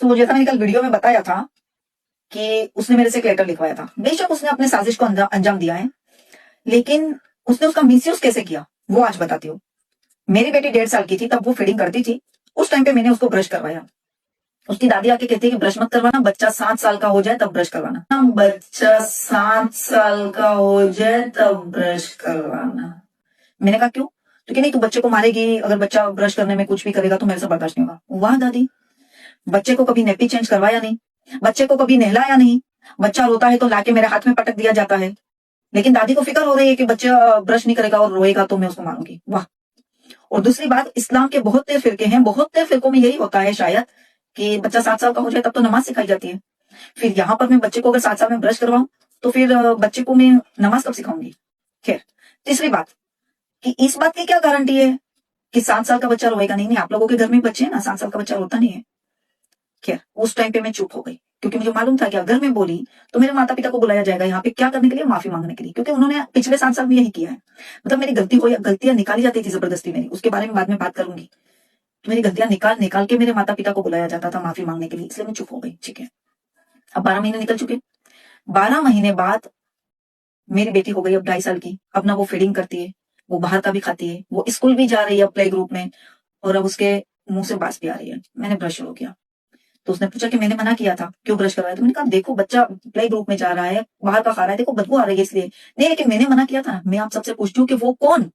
तो जैसा मैंने कल वीडियो में बताया था कि उसने मेरे से एक लेटर लिखवाया था। बेशक उसने अपने साजिश को अंजाम दिया है, लेकिन उसने उसका मिसयूज कैसे किया वो आज बताती हूँ। मेरी बेटी 1.5 साल की थी, तब वो फीडिंग करती थी। उस टाइम पे मैंने उसको ब्रश करवाया। उसकी दादी आके कहती है कि ब्रश मत करवाना, बच्चा 7 साल का हो जाए तब ब्रश करवाना। बच्चा 7 साल का हो जाए तब ब्रश करवाना। मैंने कहा क्यों? तो कि नहीं, तू बच्चे को मारेगी, अगर बच्चा ब्रश करने में कुछ भी करेगा तो मेरे से बर्दाश्त नहीं होगा। वाह दादी, बच्चे को कभी नेपी चेंज करवाया नहीं, बच्चे को कभी नहलाया नहीं, बच्चा रोता है तो लाके मेरे हाथ में पटक दिया जाता है, लेकिन दादी को फिक्र हो रही है कि बच्चा ब्रश नहीं करेगा और रोएगा तो मैं उसको मारूंगी। वाह। और दूसरी बात, इस्लाम के बहुत से फिरके हैं, बहुत से फिरकों में यही होता है शायद कि बच्चा 7 साल का हो जाए तब तो नमाज सिखाई जाती है। फिर यहाँ पर मैं बच्चे को अगर 7 साल में ब्रश करवाऊं तो फिर बच्चे को मैं नमाज कब सिखाऊंगी? खैर, तीसरी बात कि इस बात की क्या गारंटी है कि 7 साल का बच्चा रोएगा नहीं? नहीं, आप लोगों के घर में बच्चे हैं ना, 7 साल का बच्चा रोता नहीं है। खैर, उस टाइम पे मैं चुप हो गई, क्योंकि मुझे मालूम था कि अगर मैं बोली तो मेरे माता पिता को बुलाया जाएगा यहाँ पे क्या करने के लिए? माफी मांगने के लिए, क्योंकि उन्होंने पिछले 7 साल में यही किया है। मतलब मेरी गलती हो या गलतियां निकाली जाती थी जबरदस्ती मेरी, उसके बारे में बाद में बात करूंगी। तो मेरी गलतियां निकाल निकाल के मेरे माता पिता को बुलाया जाता था माफी मांगने के लिए, इसलिए मैं चुप हो गई। ठीक है, अब 12 महीने निकल चुके। 12 महीने बाद मेरी बेटी हो गई अब 2.5 साल की। अब ना वो फीडिंग करती है, वो बाहर का भी खाती है, वो स्कूल भी जा रही है अब प्ले ग्रुप में, और अब उसके मुंह से बास भी आ रही है। मैंने ब्रश शुरू किया तो उसने पूछा कि मैंने मना किया था, क्यों ब्रश करवाया? तो मैंने कहा देखो बच्चा प्ले ग्रुप में जा रहा है, बाहर का खा रहा है, देखो बदबू आ रही है इसलिए। नहीं, लेकिन मैंने मना किया था ना। मैं आप सबसे पूछती हूँ कि वो कौन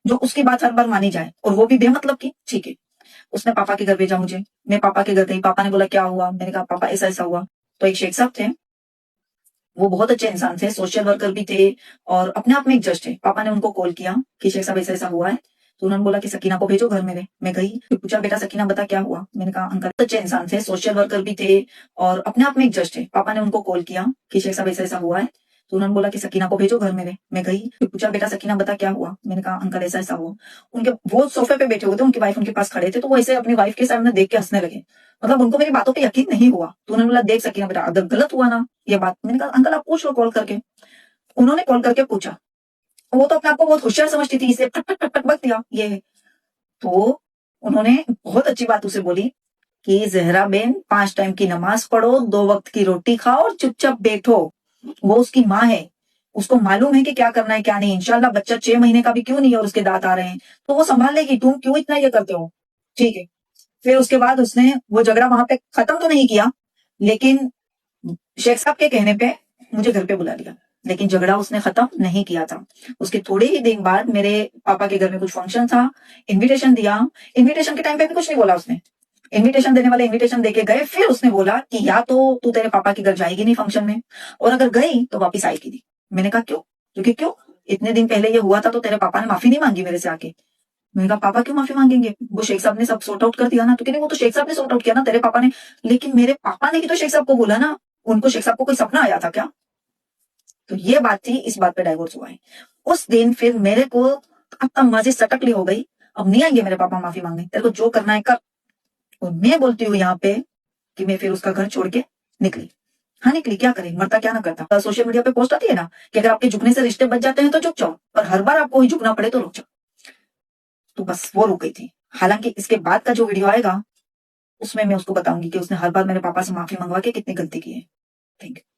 जो उसकी बात हर बार मानी जाए, और वो भी बेमतलब की? ठीक है, उसने पापा के घर भेजा मुझे। मैं पापा के घर गई, पापा ने बोला क्या हुआ? मैंने कहा पापा ऐसा ऐसा हुआ। तो एक शेख साहब थे, वो बहुत अच्छे इंसान थे, सोशल वर्कर भी थे और अपने आप में एक जज थे। पापा ने उनको कॉल किया कि शेख साहब ऐसा ऐसा हुआ है। तो उन्होंने बोला कि सकीना को भेजो घर मेरे। मैं गई, तो पूछा बेटा सकीना बता क्या हुआ? मैंने कहा अंकल, अच्छे इंसान थे, सोशल वर्कर भी थे और अपने आप में एक जज थे। पापा ने उनको कॉल किया कि शेख साहब ऐसा ऐसा हुआ है। तो उन्होंने बोला कि सकीना को भेजो घर मेरे। मैं गई, तो पूछा बेटा सकीना बता क्या हुआ? मैंने कहा अंकल ऐसा ऐसा हुआ। उनके वो सोफे पे बैठे हुए थे, उनकी वाइफ उनके पास खड़े थे, तो वो ऐसे अपनी वाइफ के सामने देख के हंसने लगे। मतलब उनको मेरी बातों पे यकीन नहीं हुआ। तो उन्होंने बोला देख सकीना बेटा, अगर गलत हुआ ना ये बात। मैंने कहा अंकल आप पूछ लो कॉल करके। उन्होंने कॉल करके पूछा। वो तो अपने आप को बहुत होशियार समझती थी, इसे टक टक टक टक बक दिया ये है। तो उन्होंने बहुत अच्छी बात उसे बोली कि जहरा बेन 5 टाइम की नमाज पढ़ो, 2 वक्त की रोटी खाओ और चुपचाप बैठो। वो उसकी माँ है, उसको मालूम है कि क्या करना है क्या नहीं। इंशाल्लाह बच्चा 6 महीने का भी क्यों नहीं है और उसके दांत आ रहे हैं तो वो संभाल लेगी। तुम क्यों इतना ये करते हो? ठीक है। फिर उसके बाद उसने वो झगड़ा वहां पे खत्म तो नहीं किया, लेकिन शेख साहब के कहने पे मुझे घर पे बुला लिया, लेकिन झगड़ा उसने खत्म नहीं किया था। उसके थोड़े ही दिन बाद मेरे पापा के घर में कुछ फंक्शन था, इनविटेशन दिया। इनविटेशन के टाइम पे भी कुछ नहीं बोला उसने। इनविटेशन देने वाले इनविटेशन देके गए, फिर उसने बोला कि या तो तू तेरे पापा के घर जाएगी नहीं फंक्शन में, और अगर गई तो वापिस आएगी नहीं। मैंने कहा क्यों? क्योंकि क्यों, इतने दिन पहले ये हुआ था तो तेरे पापा ने माफी नहीं मांगी मेरे से आके। मैंने कहा पापा क्यों माफी मांगेंगे, वो शेख साहब ने सब सॉर्ट आउट कर दिया ना। तो कहने वो तो शेख साहब ने सॉर्ट आउट किया ना, तेरे पापा ने। लेकिन मेरे पापा ने भी तो शेख साहब को बोला ना, उनको शेख साहब को कोई सपना आया था क्या? तो ये बात थी, इस बात पे डाइवोर्स हुआ है। उस दिन फिर मेरे को अब तमाजी सटकली हो गई। अब नहीं आएंगे मेरे पापा माफी मांगने, तेरे को जो करना है कर। और मैं बोलती हूँ यहाँ पे कि मैं फिर उसका घर छोड़ के निकली। हाँ निकली, क्या करे, मरता क्या ना करता। सोशल मीडिया पे पोस्ट आती है ना कि अगर आपके झुकने से रिश्ते बच जाते हैं तो झुक जाओ, और हर बार आपको ही झुकना पड़े तो रुक जाओ। तो बस वो रुक गई थी। हालांकि इसके बाद का जो वीडियो आएगा उसमें मैं उसको बताऊंगी कि उसने हर बार मेरे पापा से माफी मंगवा के कितनी गलती की है। Thank you.